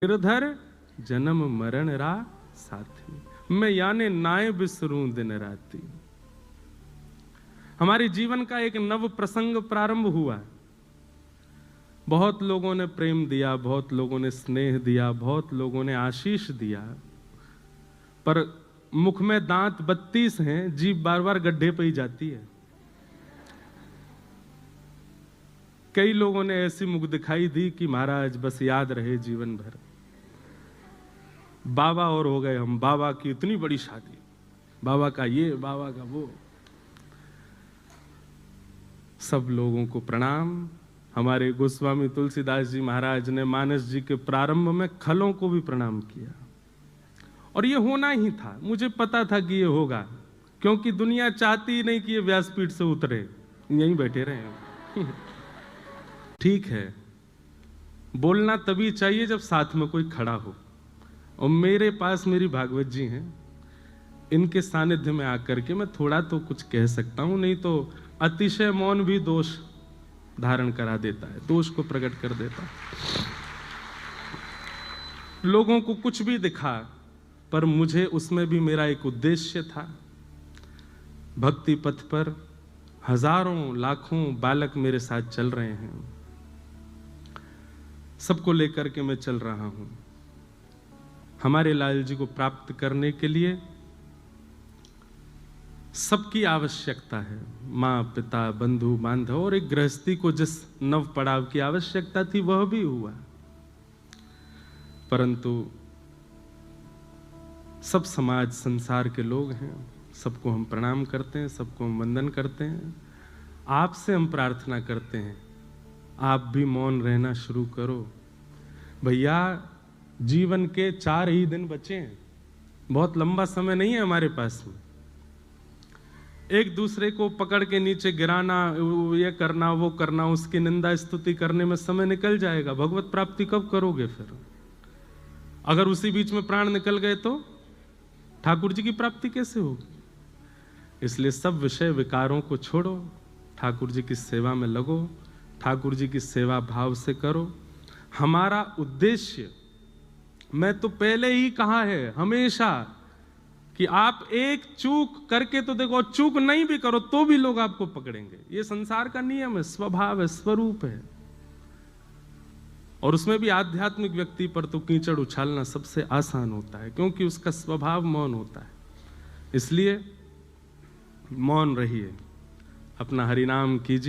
निर्धर जन्म मरण रा साथी, मैं याने नाय बिसरूं दिन राती। हमारे जीवन का एक नव प्रसंग प्रारंभ हुआ। बहुत लोगों ने प्रेम दिया, बहुत लोगों ने स्नेह दिया, बहुत लोगों ने आशीष दिया, पर मुख में दांत 32 हैं, जीभ बार बार गड्ढे पे ही जाती है। कई लोगों ने ऐसी मुख दिखाई दी कि महाराज बस याद रहे जीवन भर। बाबा और हो गए हम, बाबा की इतनी बड़ी शादी, बाबा का ये, बाबा का वो। सब लोगों को प्रणाम। हमारे गोस्वामी तुलसीदास जी महाराज ने मानस जी के प्रारंभ में खलों को भी प्रणाम किया, और ये होना ही था। मुझे पता था कि ये होगा, क्योंकि दुनिया चाहती नहीं कि ये व्यासपीठ से उतरे, यहीं बैठे रहे। ठीक है, बोलना तभी चाहिए जब साथ में कोई खड़ा हो, और मेरे पास मेरी भागवत जी हैं, इनके सानिध्य में आकर के मैं थोड़ा तो कुछ कह सकता हूं, नहीं तो अतिशय मौन भी दोष धारण करा देता है, दोष को प्रकट कर देता है। लोगों को कुछ भी दिखा, पर मुझे उसमें भी मेरा एक उद्देश्य था। भक्ति पथ पर हजारों लाखों बालक मेरे साथ चल रहे हैं, सबको लेकर के मैं चल रहा हूं। हमारे लाल जी को प्राप्त करने के लिए सबकी आवश्यकता है, माँ पिता बंधु बांधव, और एक गृहस्थी को जिस नव पड़ाव की आवश्यकता थी वह भी हुआ। परंतु सब समाज संसार के लोग हैं, सबको हम प्रणाम करते हैं, सबको हम वंदन करते हैं। आपसे हम प्रार्थना करते हैं, आप भी मौन रहना शुरू करो। भैया, जीवन के 4 ही दिन बचे हैं, बहुत लंबा समय नहीं है हमारे पास में। एक दूसरे को पकड़ के नीचे गिराना, ये करना वो करना, उसकी निंदा स्तुति करने में समय निकल जाएगा। भगवत प्राप्ति कब करोगे फिर? अगर उसी बीच में प्राण निकल गए तो ठाकुर जी की प्राप्ति कैसे होगी? इसलिए सब विषय विकारों को छोड़ो, ठाकुर जी की सेवा में लगो, ठाकुर जी की सेवा भाव से करो। हमारा उद्देश्य, मैं तो पहले ही कहा है हमेशा, कि आप एक चूक करके तो देखो, चूक नहीं भी करो तो भी लोग आपको पकड़ेंगे। ये संसार का नियम है, स्वभाव है, स्वरूप है। और उसमें भी आध्यात्मिक व्यक्ति पर तो कीचड़ उछालना सबसे आसान होता है, क्योंकि उसका स्वभाव मौन होता है। इसलिए मौन रहिए, अपना हरिनाम कीजिए।